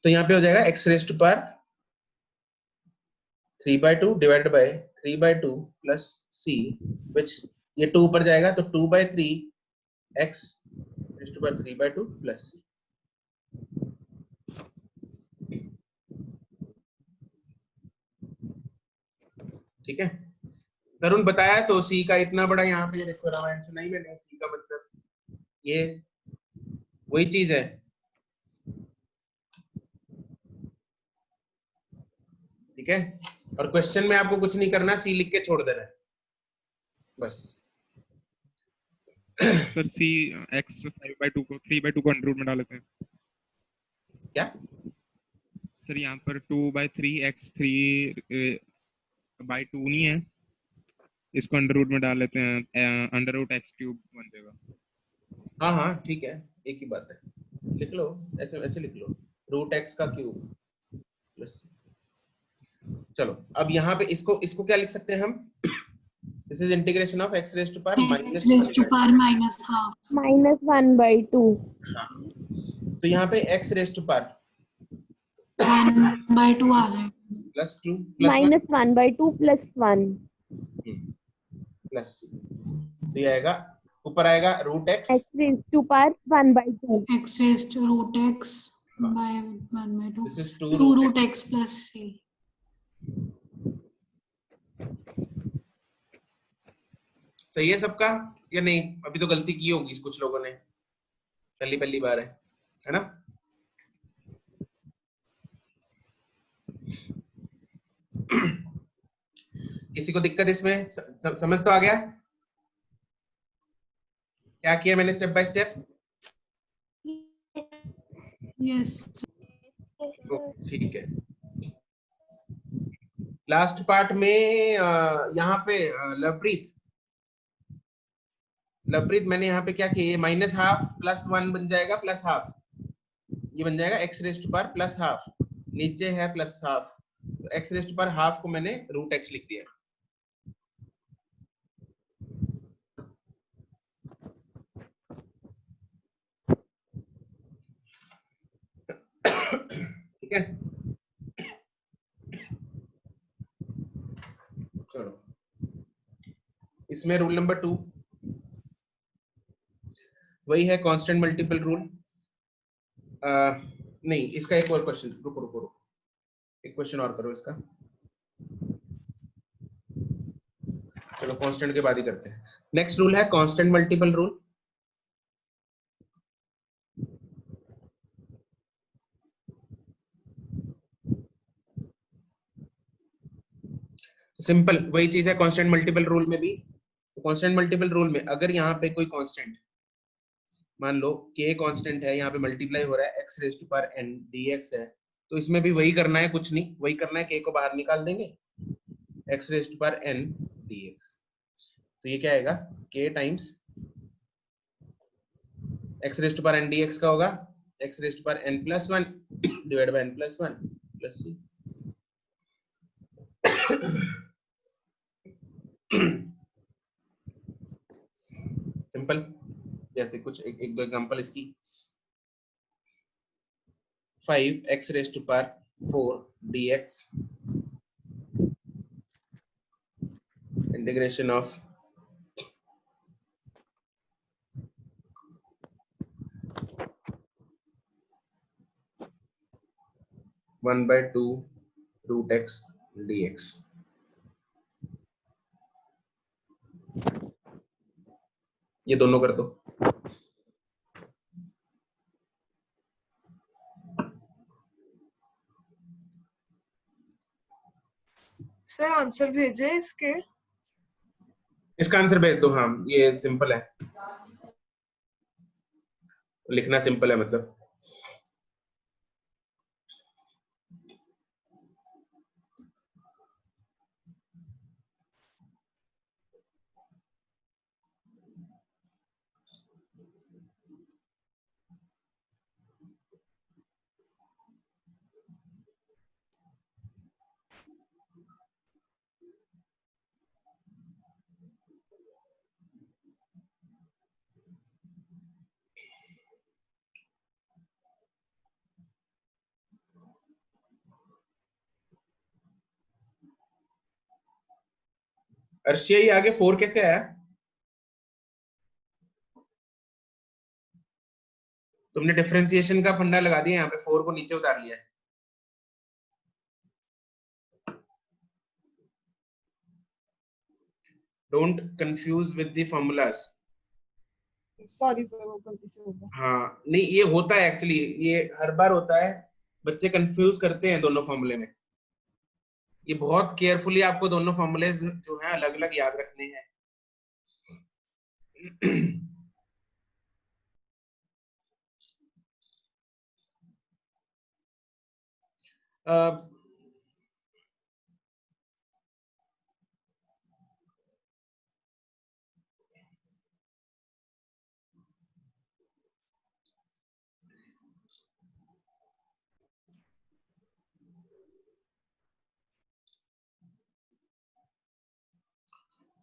तो यहाँ पे हो जाएगा x raise to power 3/2 divided by 3/2 plus c, which ये 2 ऊपर जाएगा तो 2/3 x raise to power 3/2 plus c। ठीक है, तरुण बताया तो c का इतना बड़ा यहाँ पे देखो रामायण सुना ही मैंने, c का मतलब ये वही चीज है। ठीक है, और क्वेश्चन में आपको कुछ नहीं करना, सी लिख के छोड़ देना है बस। सर सी x 5/2 को 3/2 को अंडर रूट में डाल लेते हैं क्या सर? यहाँ पर 2/3 x 3/2 नहीं है, इसको अंडर रूट में डाल लेते हैं, अंडर रूट x क्यूब बन जाएगा। हाँ हाँ ठीक है, एक ही बात है, लिख लो ऐसे वैसे लिख लो, रूट एक्स का क्यूब प्लस। चलो अब यहाँ पे इसको इसको क्या लिख सकते हैं हम, this is integration of x raise to power x raised to power minus half. -1/2. हाँ, तो यहाँ पे x रेज टू पावर 1/2 आ रहा है। Plus 2 plus -1/2 + 1. प्लस, तो ये आएगा ऊपर आएगा root x x raised to power 1/2. x raised to root x by 1/2. This is 2 root x plus c. सही है सबका या नहीं? अभी तो गलती की होगी कुछ लोगों ने, पहली पहली बार है ना? किसी को दिक्कत इसमें? समझ तो आ गया क्या किया मैंने स्टेप बाय स्टेप? Yes. ठीक है, लास्ट पार्ट में यहाँ पे लवप्रीत मैंने यहाँ पे क्या किया, -½ + 1 बन जाएगा +½ ये बन जाएगा x रेज टू पावर +½ नीचे है +½ तो x रेज टू पावर ½ को मैंने रूट x लिख दिया। ठीक है, चलो इसमें रूल नंबर 2 वही है, कांस्टेंट मल्टीपल रूल। नहीं, इसका एक और क्वेश्चन, रुको रुको रुको, एक क्वेश्चन और करो इसका, चलो कांस्टेंट के बाद ही करते हैं। नेक्स्ट रूल है कांस्टेंट मल्टीपल रूल। सिंपल वही चीज है कांस्टेंट मल्टीपल रूल में भी। तो कांस्टेंट मल्टीपल रूल में अगर यहाँ पे कोई कांस्टेंट, मान लो k कांस्टेंट है, यहाँ पे मल्टीप्लाई हो रहा है x raise to power n dx है, तो इसमें भी वही करना है, कुछ नहीं, वही करना है, k को बाहर निकाल देंगे, x raise to power n dx, तो ये क्या आएगा, k times x raise to power n dx का होगा x raise to power n + 1 divide by n + 1 plus c। Simple, जैसे कुछ एक दो एग्जांपल इसकी, 5x raise to power 4 dx integration of 1/2 root x dx। ये दोनों कर दो। सर आंसर भेजे इसके? इसका आंसर भेज दो। हाँ ये सिंपल है, लिखना सिंपल है मतलब। अर्शिया ये आगे 4 कैसे आया? तुमने डिफरेंशिएशन का फंडा लगा दिया, यहाँ पे 4 को नीचे उतार लिया है। Don't confuse with the formulas. Sorry sir, वो गलती से हो गया। हाँ नहीं, ये होता है एक्चुअली, ये हर बार होता है, बच्चे कंफ्यूज करते हैं दोनों फॉर्मूले में। ये बहुत केयरफुली आपको दोनों फॉर्मूले जो है अलग अलग याद रखने हैं।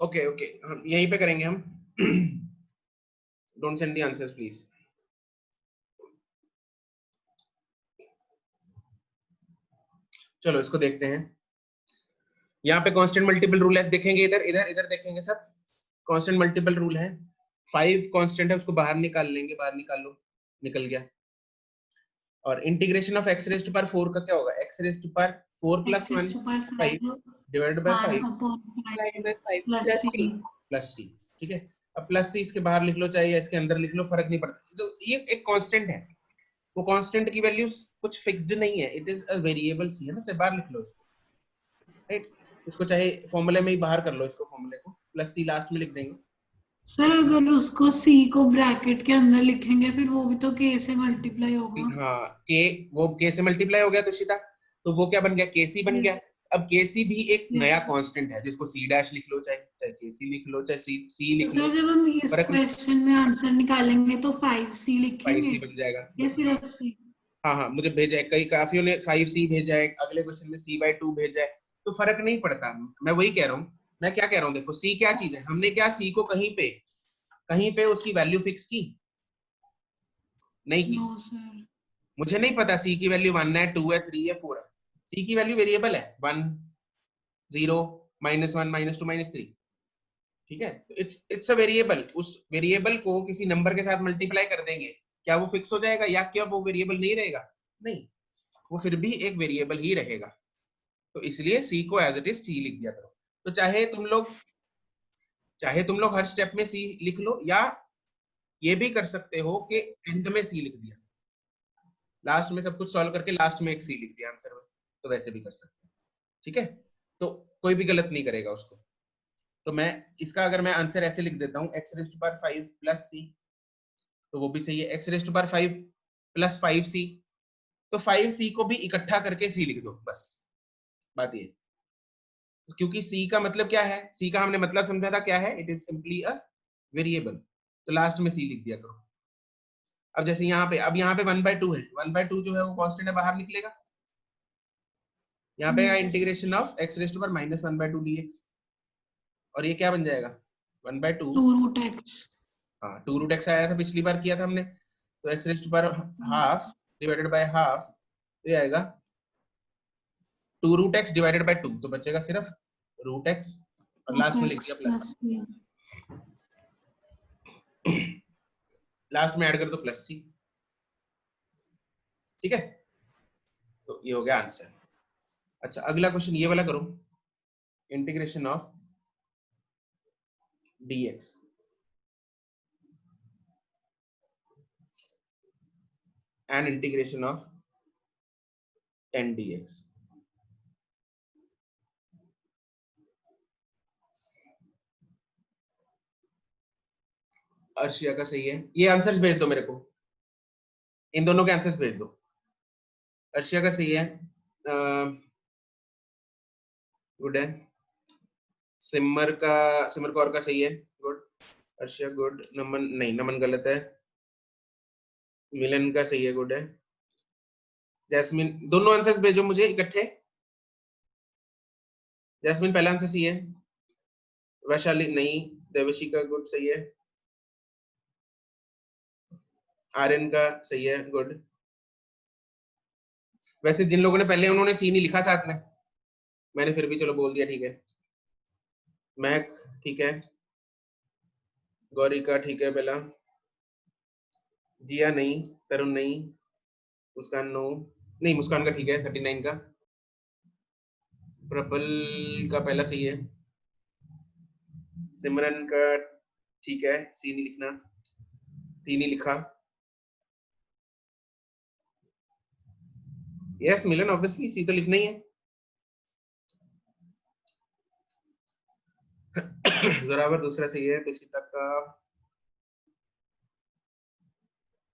ओके ओके, हम यहीं पे करेंगे हम। Don't send the answers please. चलो इसको देखते हैं। यहाँ पे कांस्टेंट मल्टीपल रूल है, देखेंगे इधर इधर इधर देखेंगे सब। कांस्टेंट मल्टीपल रूल है, 5 कांस्टेंट है, उसको बाहर निकाल लेंगे, बाहर निकाल लो, निकल गया। और integration of x raise to power 4 का क्या होगा? x raise to power 4 plus 1 5 divided by 5 divide by 5 plus plus सी। c। प्लस c। ठीक है, अब प्लस c इसके बाहर लिख लो चाहे या इसके अंदर लिख लो, फर्क नहीं पड़ता। तो ये एक कांस्टेंट है, वो कांस्टेंट की वैल्यू कुछ फिक्स्ड नहीं है, it is a variable c है ना, चाहे बाहर लिख लो इसको, राइट। इसको चाहे फॉर्मूले में ही बाहर कर लो, इसको फॉर्मूले को प्लस c लास्ट में लिख देंगे। सर अगर उसको सी को ब्रैकेट के अंदर लिखेंगे फिर वो भी तो के से मल्टीप्लाई होगा। हाँ, k, वो k से मल्टीप्लाई हो गया तो सीधा, तो वो क्या बन गया? kc बन गया। अब kc भी एक नया कांस्टेंट है, जिसको c डैश लिख लो, चाहे kc लिख लो, चाहे c लिख लो, सर जब हम इस फर्क नहीं, क्वेश्चन में आंसर निकालेंगे तो 5C लिखेंगे 5c बन जाएगा। या सिर्फ C? हाँ हाँ, मुझे भेजा है, कई काफियों ने 5c भेजा है, अगले क्वेश्चन में c/2 भेजा है, तो फर्क नहीं पड़ता। मैं वही कह रहा हूँ, मैं क्या कह रहा हूँ, देखो c क्या चीज है, हमने क्या c को कहीं पे उसकी वैल्यू फिक्स की? नहीं की। No sir. मुझे नहीं पता c की वैल्यू 1 है, 2 है, 3 है, 4 है। c की वैल्यू वेरिएबल है, 1 0 -1 -2 -3। ठीक है, तो इट्स अ वेरिएबल। उस वेरिएबल को किसी नंबर के साथ मल्टीप्लाई कर देंगे, क्या वो फिक्स हो जाएगा या क्या वो वेरिएबल नहीं रहेगा? नहीं, वो फिर भी एक वेरिएबल ही रहेगा। तो इसलिए c को एज इट इज c लिख दिया करो। तो चाहे तुम लोग हर स्टेप में c लिख लो, या ये भी कर सकते हो कि एंड में c लिख दिया, लास्ट में सब कुछ सॉल्व करके लास्ट में एक c लिख दिया आंसर में, तो वैसे भी कर सकते हैं। ठीक है, तो कोई भी गलत नहीं करेगा उसको। तो मैं इसका अगर मैं आंसर ऐसे लिख देता हूँ x raise to power 5 plus c, तो वो भी सही है, x raise to power 5 plus 5c, तो 5c को भी इकट्ठा करके c लिख दो, बस बात ये। क्योंकि c का मतलब क्या है, c का हमने मतलब समझा था क्या है, it is simply a variable, तो लास्ट में c लिख दिया करो। अब जैसे यहाँ पे, अब यहाँ पे 1/2 है, 1/2 जो है वो कांस्टेंट है, बाहर निकलेगा। यहाँ पे integration of x raise to power -1/2 dx, और ये क्या बन जाएगा? 1/2। 2√x। हाँ, 2√x आया था, पिछली बार किया था हमने, तो x raise to power half divided by half, तो ये आएगा 2√x डिवाइडेड बाय 2, तो बचेगा सिर्फ √x, और लास्ट में लिख दिया प्लस, लास्ट में ऐड कर दो प्लस c। ठीक है, तो ये हो गया आंसर। अच्छा, अगला क्वेश्चन ये वाला करो, integration of dx and integration of 10 dx। Arshia का सही है, ये आंसर्स भेज दो मेरे को, इन दोनों के आंसर्स भेज दो। अर्शिया का सही है, गुड है। सिमर कौर का सही है, गुड। अर्शिया गुड। नमन नहीं, नमन गलत है। मिलन का सही है, गुड है। जैस्मिन, दोनों आंसर्स भेजो मुझे इकट्ठे। जैस्मिन पहला आंसर सही है। वैशाली नहीं। देवशिका गुड, सही है। आर्यन का सही है, गुड। वैसे जिन लोगों ने पहले, उन्होंने सी नहीं लिखा साथ में, मैंने फिर भी चलो बोल दिया, ठीक है। मैक ठीक है, गौरी का ठीक है, बेला, जिया नहीं, तरुण नहीं, मुस्कान नो, नहीं मुस्कान का ठीक है 39 का, प्रबल का पहला सही है, सिमरन का ठीक है, सी नहीं लिखना, सी नहीं लिखा, यस मिलन ऑब्वियसली सी तो लिखना ही है। जोरावर दूसरा सही है, तुषिता का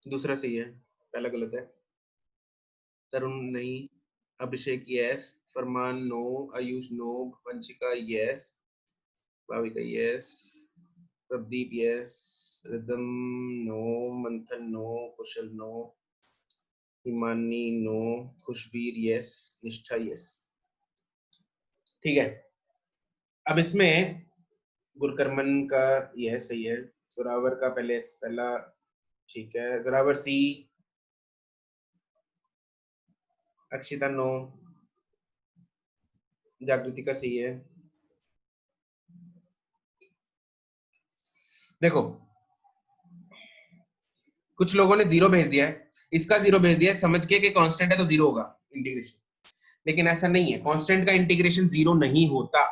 दूसरा सही है, पहला गलत है, तरुण नहीं, Abhishek yes, Farman no, Ayush no, Vanshika yes, Bhavika yes, Pradeep yes, Ridham no, Manthan no, Kushal no, Himani no, Khushbir yes, Nishtha yes. ठीक है, अब इसमें गुरकर्मन का यह सही है, जोरावर का पहला ठीक है, जोरावर सी, अक्षिता नो, जागृति का सही है। देखो कुछ लोगों ने 0 भेज दिया है, इसका 0 भेज दिया है, समझ के कि कांस्टेंट है तो 0 होगा इंटीग्रेशन, लेकिन ऐसा नहीं है, कांस्टेंट का इंटीग्रेशन 0 नहीं होता,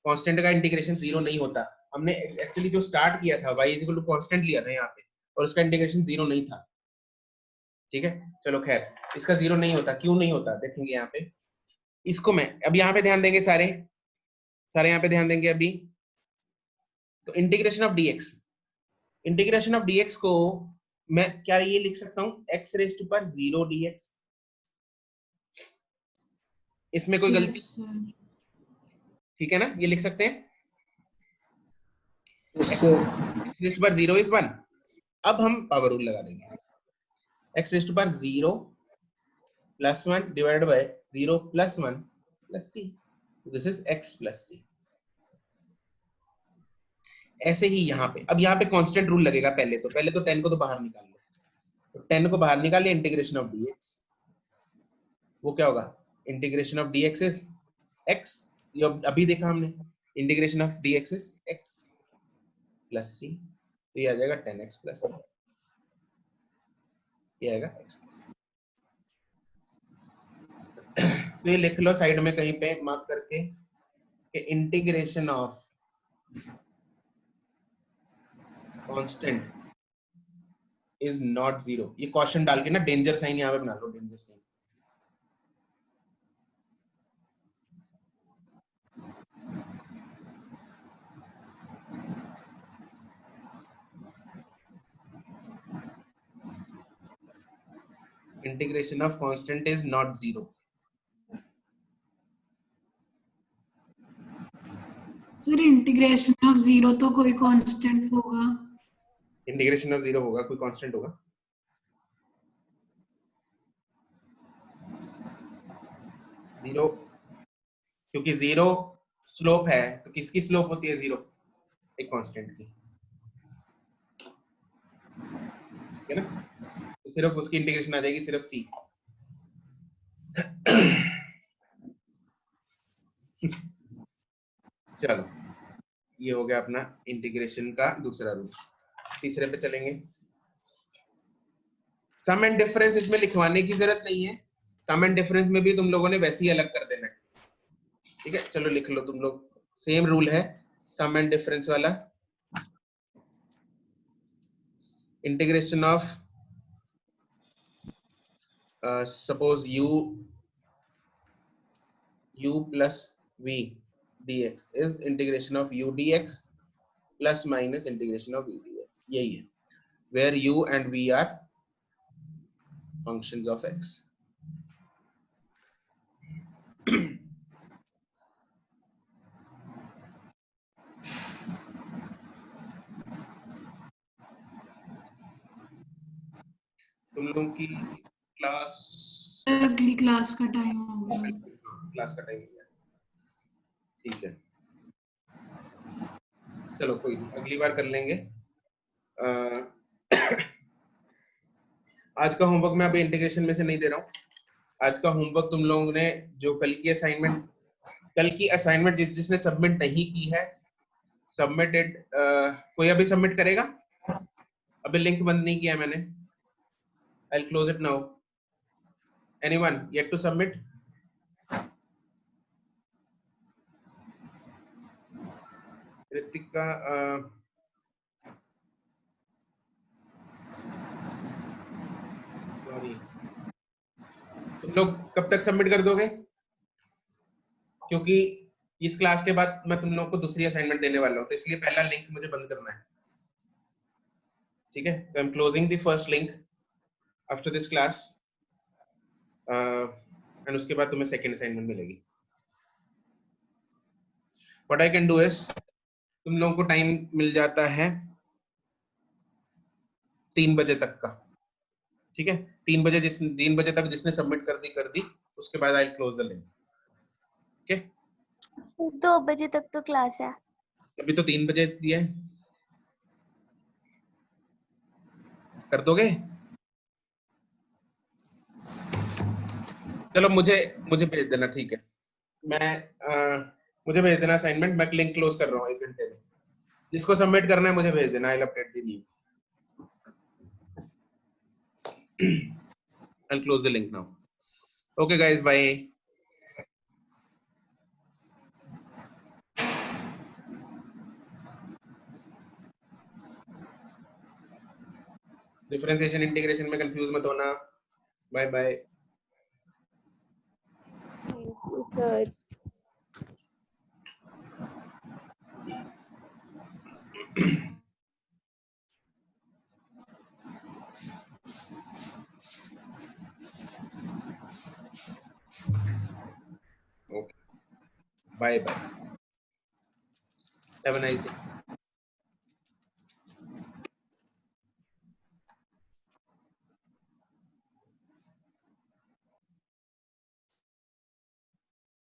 कांस्टेंट का इंटीग्रेशन 0 नहीं होता। हमने एक्चुअली जो स्टार्ट किया था y इक्वल टू कांस्टेंट लिया था यहाँ पे, और उसका इंटीग्रेशन 0 नहीं था। ठीक है, चलो खैर, इसका 0 नहीं होता, क्यों नहीं होता देखेंगे यहाँ पे। इसको मैं अब यहाँ पे ध्यान देंगे, सारे यहाँ पे ध्यान देंगे अभी। तो integration of dx, integration of dx को मैं क्या ये लिख सकता हूँ x raise to power 0 dx, इसमें कोई गलती? ठीक है ना, ये लिख सकते हैं, x raise to power 0 is 1। अब हम पावर रूल लगा देंगे, x raise to power 0 plus 1 divided by 0 plus 1 plus c, this is x plus c। ऐसे ही यहाँ पे, अब यहाँ पे कांस्टेंट रूल लगेगा, पहले तो 10 को तो बाहर निकाल लो, तो 10 को बाहर निकाल लिया, इंटीग्रेशन ऑफ dx वो क्या होगा, integration of dx is x, ये अभी देखा हमने, integration of dx is x plus c, तो ये आ जाएगा 10x प्लस c, ये आएगा x प्लस c। तो ये लिख लो साइड में कहीं पे मार्क करके कि integration of constant is not 0, ये क्वेश्चन डाल के ना डेंजर साइन यहाँ पे बना लो, danger sign. Integration of constant is not 0। फिर इंटीग्रेशन ऑफ 0 तो कोई कांस्टेंट होगा, इंटीग्रेशन ऑफ 0 होगा, कोई कांस्टेंट होगा, जीरो, क्योंकि 0 स्लोप है, तो किसकी स्लोप होती है 0? एक कांस्टेंट की, है ना, तो सिर्फ उसकी इंटीग्रेशन आ जाएगी, सिर्फ c। चलो ये हो गया अपना इंटीग्रेशन का दूसरा रूल। तीसरे पे चलेंगे, सम एंड डिफरेंस इसमें लिखवाने की जरूरत नहीं है, सम एंड डिफरेंस में भी तुम लोगों ने वैसे ही अलग कर देना है। ठीक है, चलो लिख लो तुम लोग, सेम रूल है सम एंड डिफरेंस वाला, integration of suppose u plus v dx is integration of u dx plus minus integration of v dx, यही है, where u and v are functions of x। तुम लोगों की क्लास, अगली class का time होगा, class का टाइम हो गया, ठीक है, चलो कोई नहीं, अगली बार कर लेंगे। आज का होमवर्क मैं अभी इंटीग्रेशन में से नहीं दे रहा हूँ, आज का होमवर्क तुम लोगों ने जो कल की असाइनमेंट कल की असाइनमेंट जिसने सबमिट नहीं की है, सबमिटेड, कोई अभी सबमिट करेगा? अभी लिंक बंद नहीं किया मैंने. I'll close it now. Anyone yet to submit? Ritika, sorry, तुम लोग कब तक सबमिट कर दोगे? क्योंकि इस क्लास के बाद मैं तुम लोग को दूसरी असाइनमेंट देने वाला हूँ, तो इसलिए पहला लिंक मुझे बंद करना है. ठीक है, तो I am closing the first link after this class, and उसके बाद तुम्हें सेकंड असाइनमेंट मिलेगी. What I can do is, तुम लोगों को टाइम मिल जाता है 3 बजे तक का. ठीक है, 3 बजे तक जिसने सबमिट कर दी, उसके बाद आई क्लोज द लिंक. ओके, 2 बजे तक तो क्लास है. अभी तो 3 बजे दिया है, कर दोगे? चलो मुझे भेज देना. ठीक है, मैं मुझे भेज देना असाइनमेंट. मैं लिंक क्लोज कर रहा हूँ 1 घंटे में. जिसको सबमिट करना है मुझे भेज देना. I will update the new. I'll close the link now. Okay guys, bye. Differentiation integration में कंफ्यूज मत होना. Bye bye. Thank you, sir. Okay. Bye bye. Have a nice day.